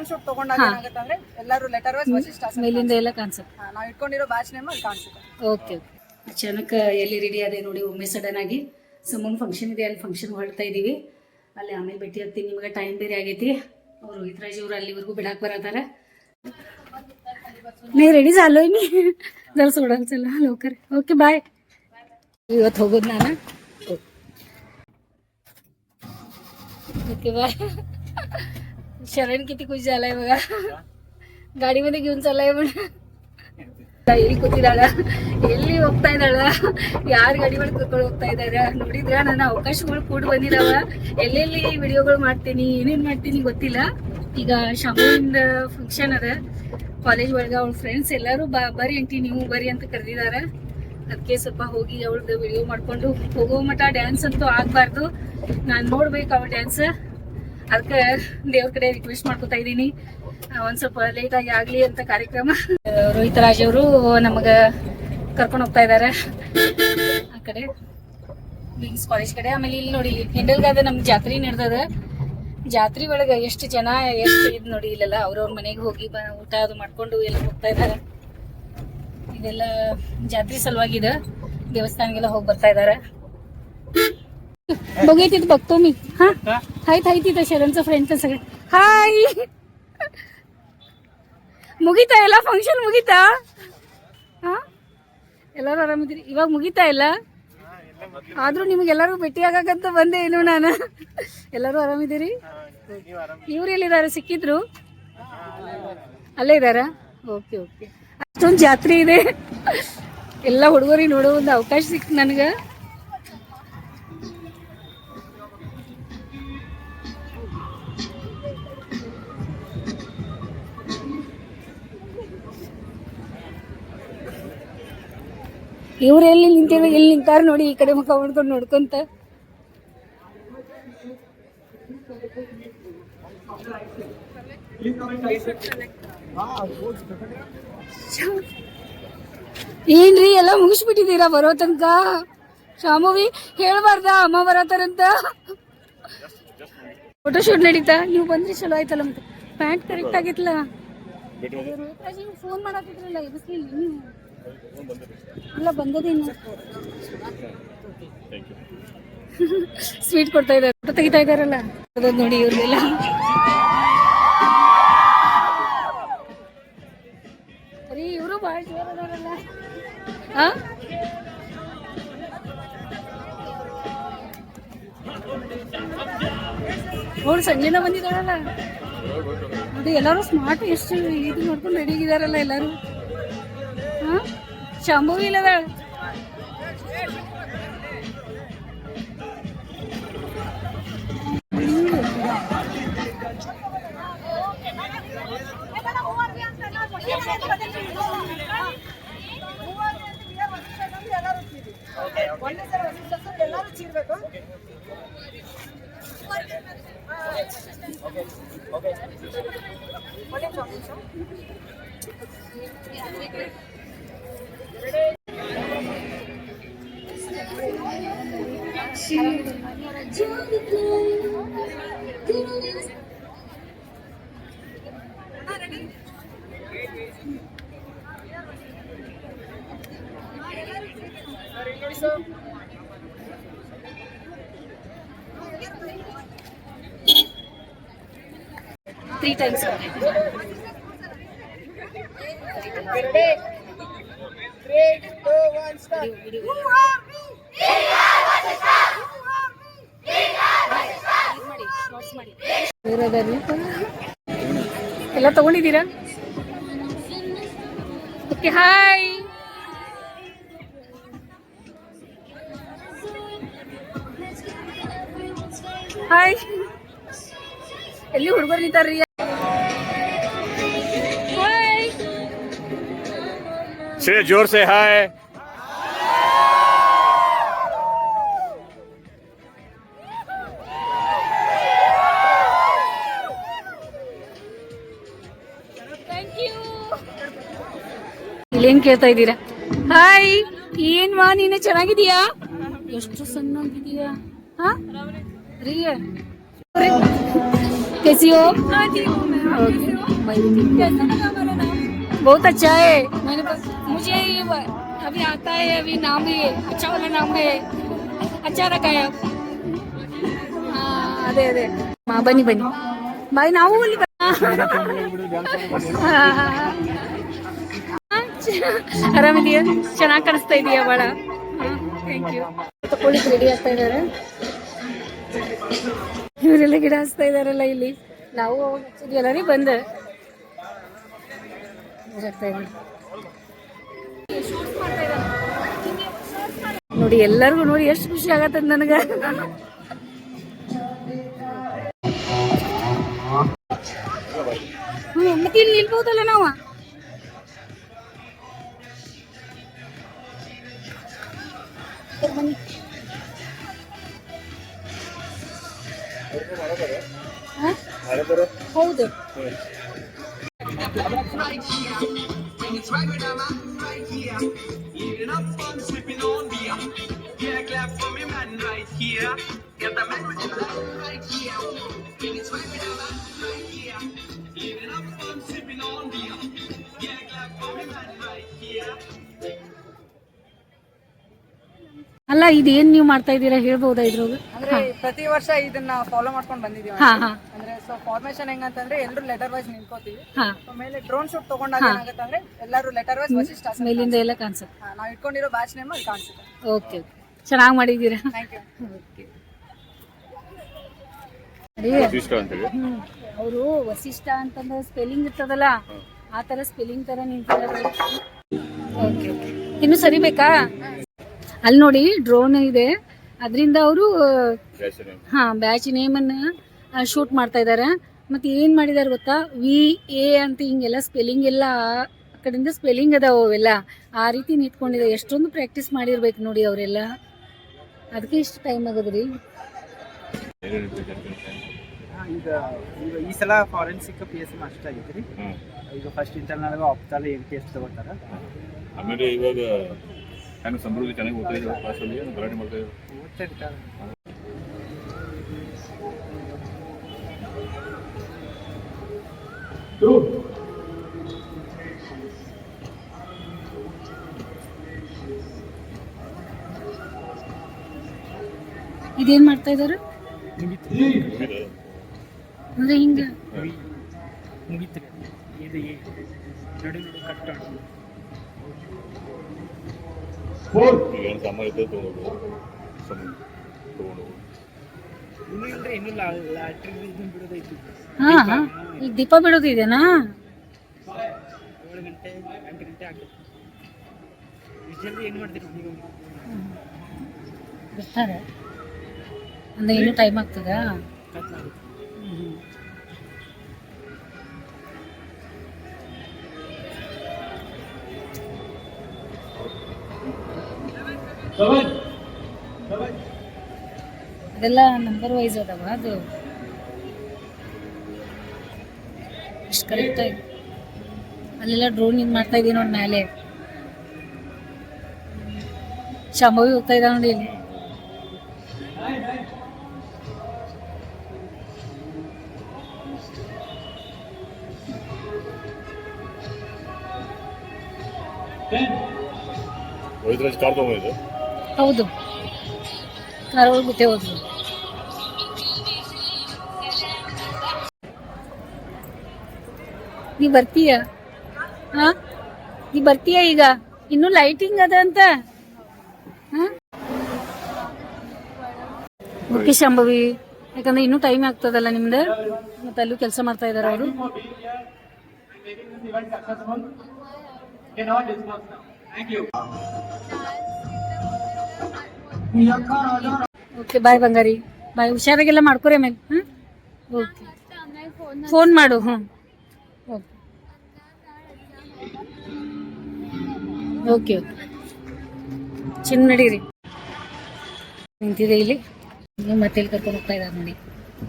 Drone shoot ತಗೊಂಡಾಗ ಏನಾಗುತ್ತೆ ಅಂದ್ರೆ ಎಲ್ಲರೂ ಲೆಟರ್ ವೈಸ್ ವಶಿಷ್ಠ ಮೇಲಿಂದ ಎಲ್ಲ ಕಾಣಿಸುತ್ತೆ. ನಾವು ಇಟ್ಕೊಂಡಿರೋ ಬ್ಯಾಚ್ ನೇಮ್ ಅಲ್ಲಿ ಕಾಣಿಸುತ್ತೆ. ಓಕೆ ಅಚಾನಕ್ ಎಲ್ಲಿ ರೆಡಿ ಅದೇ ನೋಡಿ ಒಮ್ಮೆ ಸಡನ್ ಆಗಿ ಸುಮ್ಮನೆ ಫಂಕ್ಷನ್ ಇದೆ, ಅಲ್ಲಿ ಫಂಕ್ಷನ್ ಹೊರಡ್ತಾ ಇದೀವಿ. ಅಲ್ಲಿ ಆಮೇಲೆ ಭೇಟಿ ಆಗ್ತೀನಿ. ನಿಮಗೆ ಟೈಮ್ ಬೇರೆ ಆಗೈತಿ. ಅವ್ರು ರೋಹಿತ್ ರಾಜ್ ಅವರು ಅಲ್ಲಿವರೆಗೂ ಬಿಡಾಕ್ ಬರತಾರ. ನೀ ರೆಡಿ ಚಾಲೋ ನೀ ಜರ ಸೋಡಲ್ ಚಲ ಲೋಕರ್. Okay bye. ಇವತ್ತು ಹೋಗೋದು ನಾನು. Okay bye. शरण किती खुश झालाय बघा. गाडीमध्ये घेऊन चाललाय पण ಎಲ್ಲಿ ಕೂತಿದ್ದಾಳ, ಎಲ್ಲಿ ಹೋಗ್ತಾ ಇದ್ದಾಳ, ಯಾರು ಗಾಡಿ ಮಾಡಿ ಕರ್ಕೊಂಡು ಹೋಗ್ತಾ ಇದ್ದಾರೆ ನೋಡಿದ್ರ. ನನ್ನ ಅವಕಾಶಗಳು ಕೂಡ ಬಂದಿದಾವ. ಎಲ್ಲೆಲ್ಲಿ ವಿಡಿಯೋಗಳು ಮಾಡ್ತೀನಿ, ಏನೇನ್ ಮಾಡ್ತೀನಿ ಗೊತ್ತಿಲ್ಲ. ಈಗ ಶಾಮುವಿಂದ ಫಂಕ್ಷನ್ ಅದ ಕಾಲೇಜ್ ಒಳಗ. ಅವಳ ಫ್ರೆಂಡ್ಸ್ ಎಲ್ಲರೂ ಬರ್ರಿ ಆಂಟಿ ನೀವು ಬರ್ರಿ ಅಂತ ಕರೆದಿದಾರ. ಅದಕ್ಕೆ ಸ್ವಲ್ಪ ಹೋಗಿ ಅವಳದ್ದು ವಿಡಿಯೋ ಮಾಡ್ಕೊಂಡು ಹೋಗೋ ಮಟ ಡ್ಯಾನ್ಸ್ ಅಂತೂ ಆಗ್ಬಾರ್ದು. ನಾನು ನೋಡ್ಬೇಕು ಅವಳ ಡ್ಯಾನ್ಸ್. ಅದಕ್ಕೆ ದೇವ್ರ ಕಡೆ ರಿಕ್ವೆಸ್ಟ್ ಮಾಡ್ಕೊತಾ ಇದ್ದೀನಿ, ಒಂದ್ ಸ್ವಲ್ಪ ಲೇಟ್ ಆಗಿ ಆಗ್ಲಿ ಅಂತ ಕಾರ್ಯಕ್ರಮ. ರೋಹಿತ್ ರಾಜ್ ಅವರು ನಮಗ ಕರ್ಕೊಂಡು ಹೋಗ್ತಾ ಇದಾರೆ ಆ ಕಡೆ ವಿಂಗ್ಸ್ ಕಾಲೇಜ್ ಕಡೆ. ಆಮೇಲೆ ಇಲ್ಲಿ ನೋಡಿ ಹಿಂಡಲ್ಗಾದ ನಮ್ ಜಾತ್ರೆ ನಡೆದದ. ಜಾತ್ರೆ ಒಳಗ ಎಷ್ಟು ಜನ ಎಷ್ಟು ಇದ್ ನೋಡಿ. ಇಲ್ಲೆಲ್ಲ ಅವ್ರವ್ರ ಮನೆಗೆ ಹೋಗಿ ಊಟ ಅದು ಮಾಡ್ಕೊಂಡು ಎಲ್ಲ ಹೋಗ್ತಾ ಇದಾರೆ. ಇದೆಲ್ಲ ಜಾತ್ರೆ ಸಲುವಾಗಿ ದೇವಸ್ಥಾನಗೆಲ್ಲ ಹೋಗಿ ಬರ್ತಾ ಇದಾರೆ. बघूया तिथं बघतो मी. हा हाय तिथं शरणचं फ्रेंडचं सगळे. हाय ಮುಗಿತಾ ಎಲ್ಲ ಫಂಕ್ಷನ್ ಮುಗಿತಾ? ಹಾ ಎಲ್ಲರೂ ಆರಾಮಿದ್ದೀರಿ? ಇವಾಗ ಮುಗಿತಾ ಇಲ್ಲ ಆದ್ರೂ ನಿಮಗೆಲ್ಲರೂ ಭೇಟಿ ಆಗಕ್ಕಂತ ಬಂದೆ ಏನು ನಾನು. ಎಲ್ಲರೂ ಆರಾಮಿದ್ದೀರಿ? ಇವ್ರು ಎಲ್ಲಿದ್ದಾರೆ? ಸಿಕ್ಕಿದ್ರು? ಅಲ್ಲೇ ಇದ್ದಾರಾ? Okay okay. ಅಷ್ಟೊಂದು ಜಾತ್ರೆ ಇದೆ, ಎಲ್ಲ ಹುಡುಗರಿಗೆ ನೋಡೋ ಒಂದು ಅವಕಾಶ ಸಿಕ್ತು ನನಗೆ. ಇವ್ರು ಎಲ್ಲಿ ನಿಂತಿದ್ರು, ಎಲ್ಲಿ ನಿಂತಾರ ನೋಡಿ, ಈ ಕಡೆ ಮುಖ ಮಾಡ್ಕೊಂಡು ನೋಡ್ಕೊಂತ. ಏನ್ರಿ ಎಲ್ಲ ಮುಗಿಸ್ಬಿಟ್ಟಿದ್ದೀರಾ ಬರೋ ತನಕ? ಶಾಮುವಿ ಹೇಳ್ಬಾರ್ದ ಅಮ್ಮ ಬರತಾರಂತ. ಫೋಟೋ ಶೂಟ್ ನಡೀತಾ? ನೀವು ಬಂದ್ರಿ ಚಲೋ ಆಯ್ತಲ್ಲ. ಮತ್ತೆ ಪ್ಯಾಂಟ್ ಕರೆಕ್ಟ್ ಆಗಿತ್ತಲ್ಲ. ಫೋನ್ ಮಾಡತ್ತಿದ್ರಲ್ಲ ಎಬ್ಬಿಸ್ಲಿಲ್ಲ ನೀವು? ಅಲ್ಲ ಬಂದದೇನು ಸ್ವೀಟ್ ಕೊಡ್ತಾ ಇದ್ದಾರೆ, ಫೋಟೋ ತೆಗಿತಾ ಇದಾರಲ್ಲ ನೋಡಿ ಇವ್ರನ್ನೆಲ್ಲ. ಅರಿ ಇವರು ಬಹಳ ಜೋರ್ ಅದಾರಲ್ಲ. ಅವ್ರು ಸಂಜೆನ ಬಂದಿದ್ದಾರಲ್ಲ. ಅದು ಎಲ್ಲರೂ ಸ್ಮಾರ್ಟ್ ಎಷ್ಟು ಇದು ನೋಡ್ಕೊಂಡು ರೆಡಿ ಆಗಿದಾರಲ್ಲ ಎಲ್ಲರೂ. ಶಾಂಭವಿ ಇಲ್ಲದ ಎಲ್ಲರೂ ಚೀರ್ಬೇಕು. Three times. ಎಲ್ಲ ತಗೊಂಡಿದ್ದೀರಾ? Okay hi. ಹಾಯ್. ಎಲ್ಲಿ ಹುಡುಗರು ನಿಂತಾರ್ರಿ? से जोर से हाय. Thank you. ಇಲ್ಲೇನ್ ಕೇಳ್ತಾ ಇದ್ದೀರಾ? ಹಾಯ್. ಏನ್ ಮಾ ನೀನು ಚೆನ್ನಾಗಿದೀಯಾ? ಎಷ್ಟು ಸಣ್ಣಾಗಿದೀಯಾ? ಹಾ ರೀ कैसी हो? बहुत अच्छा है। मुझे ये अभी आता है, अभी नाम भी अच्छा वाला नाम है, अच्छा रखा है। ಅದೇ ಅದೇ ಬನ್ನಿ ಬನ್ನಿ ಬಾಯ್, ನಾವು ಅಲ್ಲಿ ಆರಾಮಿದೆಯಾ? ಚೆನ್ನಾಗಿ ಕಾಣಿಸ್ತಾ ಇದೆಯಾ ಭಾಳ? Thank you. ತಕೊಳ್ಳಿಕ್ಕೆ ರೆಡಿ ಆಗ್ತಾ ಇದ್ದಾರೆ ಇವರೆಲ್ಲ, ಗಿಡ ಹಚ್ತಾ ಇದಾರಲ್ಲ ಇಲ್ಲಿ. ನಾವು ಹಚ್ಚಿದ್ವಲ್ಲ ರೀ, ಬಂದೆ ನೋಡಿ. ಎಲ್ಲರಿಗೂ ನೋಡಿ ಎಷ್ಟು ಖುಷಿ ಆಗತ್ತದ ನನಗೆ. ಮತ್ತೆ ಇಲ್ಲಿ ನಿಲ್ಬಹುದಲ್ಲ ನಾವು? ಹೌದು. ಅಲ್ಲ, ಇದೇನ್ ನೀವು ಮಾಡ್ತಾ ಇದ್ದೀರಾ ಹೇಳ್ಬೋದಾ ಇದ್ರೊಳಗೆ? ಅಂದ್ರೆ ಪ್ರತಿ ವರ್ಷ ಇದನ್ನ ಫಾಲೋ ಮಾಡ್ಕೊಂಡು ಬಂದಿದೀವಿ. ಹಾ ಹಾ ಅಂದ್ರೆ ಸೊ ಫಾರ್ಮೇಶನ್ ಹೆಂಗಂತಂದ್ರೆ ಎಲ್ಲರೂ ಲೆಟರ್ ವೈಸ್ ನಿಂತ್ಕೋತೀವಿ. ಹಾ. ಆಮೇಲೆ ಡ್ರೋನ್ ಶೂಟ್ ತಗೊಂಡಾಗ ಏನಾಗತ್ತಂದ್ರೆ ಎಲ್ಲರೂ ಲೆಟರ್ ವೈಸ್ ವಸಿಷ್ಠ ಮೇಲಿಂದ ಎಲ್ಲ ಕಾಣಿಸುತ್ತೆ. ನಾವು ಇಟ್ಕೊಂಡಿರೋ ಬ್ಯಾಚ್ ನೇಮ್ ಅಲ್ಲಿ ಕಾಣಿಸುತ್ತೆ. ಓಕೆ, ಚೆನ್ನಾಗಿ ಮಾಡಿದ್ದೀರಾ. Thank you. ಅವರು ವಸಿಷ್ಠ ಅಂತಂದ್ರೆ ಸ್ಪೆಲ್ಲಿಂಗ್ ಇರ್ತದಲ್ಲ, ಆ ತರ ಸ್ಪೆಲ್ಲಿಂಗ್ ತರ ನಿಂತಿದ್ದಾರೆ. ಓಕೆ, ಇನ್ನು ಸರಿಬೇಕಾ? ಅಲ್ಲಿ ನೋಡಿ ಡ್ರೋನ್ ಇದೆ, ಅದರಿಂದ ಅವರು ಬ್ಯಾಚ್ ನೇಮ್ ಅನ್ನ ಶೂಟ್ ಮಾಡ್ತಾ ಇದಾರೆ. ಮತ್ತೆ ಏನ್ ಮಾಡಿದಾರೆ ಗೊತ್ತಾ, VA ಅಂತ ಹಿಂಗೆಲ್ಲ ಸ್ಪೆಲ್ಲಿಂಗ್ ಎಲ್ಲ ಆ ಕಡೆಯಿಂದ ಸ್ಪೆಲ್ಲಿಂಗ್ ಅದಾವ, ಅವೆಲ್ಲ ಆ ರೀತಿ ನಿಂತ್ಕೊಂಡಿದೆ. ಎಷ್ಟೊಂದು ಪ್ರಾಕ್ಟೀಸ್ ಮಾಡಿರ್ಬೇಕು ನೋಡಿ ಅವರೆಲ್ಲ, ಅದಕ್ಕೆ ಇಷ್ಟು ಟೈಮ್ ಆಗೋದ್ರಿ. ಈಗ ಈ ಸಲ ಫಾರೆನ್ಸಿಕ್ PSM ಅಷ್ಟ ಆಗೈತ್ರಿ. ಈಗ ಫಸ್ಟ್ ಇಂಟರ್ನಲ್ ಆಪ್ತಾಲ MTS ತಗೋತಾರ. ಆಮೇಲೆ ಇವಾಗ ನಾನು ಸಮೃದ್ಧಿ ಚೆನ್ನಾಗಿ ಓದ್ತಾ ಇದ್ದೀವಿ, ಕ್ಲಾಸಲ್ಲಿ ಗಲಾಟೆ ಮಾಡ್ತಾ ಇದ್ದೀವಿ. ಇದೇನ್ ಮಾಡ್ತಾ ಇದಾರೆ ಅಂದ್ರೆ ಹಿಂಗ ಮುಗಿತ್ರಿ. ಇದು ನಡು ಕಟ್ ಈಗ ಸಾಮಾನ್ಯ ಇದ್ದ ತೊಗೊಂಡು ಇನ್ನೂ ಇಲ್ರಿ, ಇನ್ನೂ ಲಾಟ್ರಿ ಇದನ್ನ ಬಿಡೋದೈತಿ. ಹಾ ಹಾ. ಈಗ ದೀಪ ಬಿಡೋದು ಇದೆನಾ? 7 ಗಂಟೆ 8 ಗಂಟೆ ಆಗ್ತದೆ. ಯೂಶಲಿ ಏನು ಮಾಡ್ತೀರಿ ನೀವು? ಬಿಡ್ತಾರೆ ಅಂದ್ರೆ ಇನ್ನೂ ಟೈಮ್ ಆಗ್ತದಾ? ಅದೆಲ್ಲ ನಂಬರ್ ವೈಸ್ ಅದಾವ, ಅದು ಅಷ್ಟು ಕರೆಕ್ಟ್ ಆಗಿ ಅಲ್ಲೆಲ್ಲ ಡ್ರೋನ್ ಇದು ಮಾಡ್ತಾ ಇದೀನಿ ನೋಡಿ. ಮೇಲೆ ಶಾಂಭವಿ ಹೋಗ್ತಾ ಇದ್ದಾವೆ ನೋಡಿ ಇಲ್ಲಿ. ಕಾರ್ ತಗೊಂಡಿದ್ದು ಹೌದು, ಕಾರ್ ಒಳಗೆ ಬಿಟ್ಟೆ ಹೋದ್ರು. ನೀ ಬರ್ತೀಯ? ಹಾ, ನೀ ಬರ್ತೀಯ ಈಗ? ಇನ್ನೂ ಲೈಟಿಂಗ್ ಅದ ಅಂತ. ಓಕೆ ಶಾಂಭವಿ, ಯಾಕಂದ್ರೆ ಇನ್ನೂ ಟೈಮ್ ಆಗ್ತದಲ್ಲ ನಿಮ್ದು, ಮತ್ತೆ ಅಲ್ಲೂ ಕೆಲಸ ಮಾಡ್ತಾ ಇದಾರೆ ಅವರು. ಓಕೆ, ಬಾಯ್ ಬಂಗಾರಿ, ಬಾಯ್. ಹುಷಾರಾಗೆಲ್ಲ ಮಾಡ್ಕೊರಿ ಆಮೇಲೆ. ಓಕೆ, ಫೋನ್ ಮಾಡು. Okay okay okay. ಚಿನ್ನ ನಡೀರಿ, ನಿಂತಿದೆ ಇಲ್ಲಿ. ಮತ್ತೆ ಇಲ್ಲಿ ಕರ್ಕೊಂಡು ಹೋಗ್ತಾ ಇದ್ದಾರೆ ನೋಡಿ,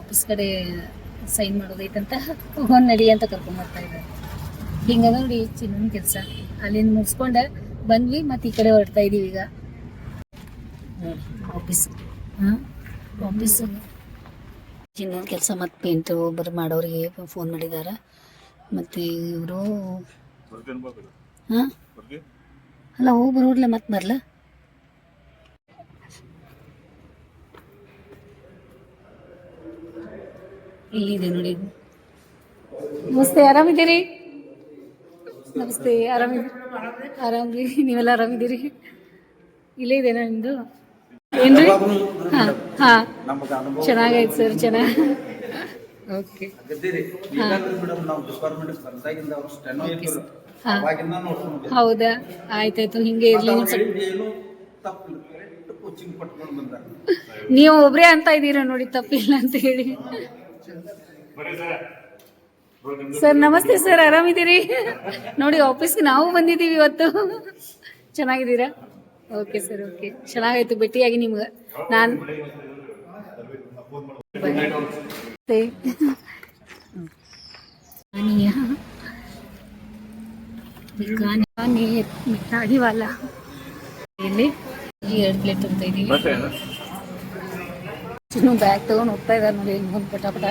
ಆಫೀಸ್ ಕಡೆ ಸೈನ್ ಮಾಡೋದೈತಂತ. ಹೋಗಿ ನಡಿ ಅಂತ ಕರ್ಕೊಂಡು ಹೋಗ್ತಾ ಇದ್ದಾರೆ. ಹಿಂಗದ ನೋಡಿ ಚಿನ್ನನ ಕೆಲಸ. ಅಲ್ಲಿಂದ ಮುಗಿಸ್ಕೊಂಡೆ ಬಂದ್ವಿ, ಮತ್ತೆ ಈ ಕಡೆ ಹೊರಡ್ತಾ ಇದೀವಿ ಈಗ. ಆಫೀಸ್ ಆಫೀಸ್ ಚಿನ್ನದ ಕೆಲಸ ಮತ್ತು ಪೇಂಟ್ ಒಬ್ಬರು ಮಾಡೋರಿಗೆ ಫೋನ್ ಮಾಡಿದ್ದಾರೆ. ಮತ್ತು ಇವರು ಬರ್ತೀನಿ ಬಾ ಕಡೆ. ಹಾಂ ಬರ್ತೀನಿ. ಅಲ್ಲ ಹೋಗಿ ಬರೋಡ್ಲೆ ಮತ್ತೆ ಬರಲ. ಇಲ್ಲಿದೆ ನೋಡಿ. ನಮಸ್ತೆ, ಆರಾಮಿದ್ದೀರಿ? ನಮಸ್ತೆ, ಆರಾಮ್ರಿ. ನೀವೆಲ್ಲ ಆರಾಮಿದ್ದೀರಿ? ಇಲ್ಲೇ ಇದೆನಾ ನಿಮ್ಮದು? ಏನ್ರಿ? ಹಾಂ ಹಾಂ, ಚೆನ್ನಾಗೈತೆ ಸರ್, ಚೆನ್ನಾಗಿ. ಓಕೆ ಹೌದಾ, ಆಯ್ತಾಯ್ತು. ಹಿಂಗೆ ಇರಲಿ. ನೀವು ಒಬ್ರೇ ಅಂತ ಇದ್ದೀರಾ ನೋಡಿ, ತಪ್ಪಿಲ್ಲ ಅಂತ ಹೇಳಿ. ಸರ್ ನಮಸ್ತೆ ಸರ್, ಆರಾಮಿದ್ದೀರಿ? ನೋಡಿ ಆಫೀಸ್ಗೆ ನಾವು ಬಂದಿದ್ದೀವಿ ಇವತ್ತು. ಚೆನ್ನಾಗಿದ್ದೀರಾ? ಓಕೆ ಸರ್, ಓಕೆ, ಚೆನ್ನಾಗಾಯ್ತು ಭೇಟಿಯಾಗಿ ನಿಮ್ಗೆ. ನಾನು ಮಿಠಾಯಿ ವಾಲ ಇಲ್ಲಿ 2 ಪ್ಲೇಟ್ ತುಂಬ್ತಾ ಇದ್ದೀವಿ. ಮತ್ತೆ ಏನು? ಚಿನ್ನು ಬ್ಯಾಗ್ ತಗೊಂಡು ಹೋಗ್ತಾ ಇದ್ದಾರೆ ನೋಡಿ, ಪಟ ಪಟ.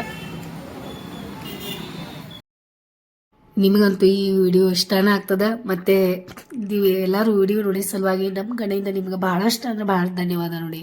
ನಿಮಗಂತೂ ಈ ವಿಡಿಯೋ ಇಷ್ಟನೇ ಆಗ್ತದ. ಮತ್ತು ಎಲ್ಲರೂ ವಿಡಿಯೋ ನೋಡಿ ಸಲುವಾಗಿ ನಮ್ಮ ಕಡೆಯಿಂದ ನಿಮ್ಗೆ ಭಾಳಷ್ಟು ಅಂದ್ರೆ ಭಾಳ ಧನ್ಯವಾದ ನೋಡಿ.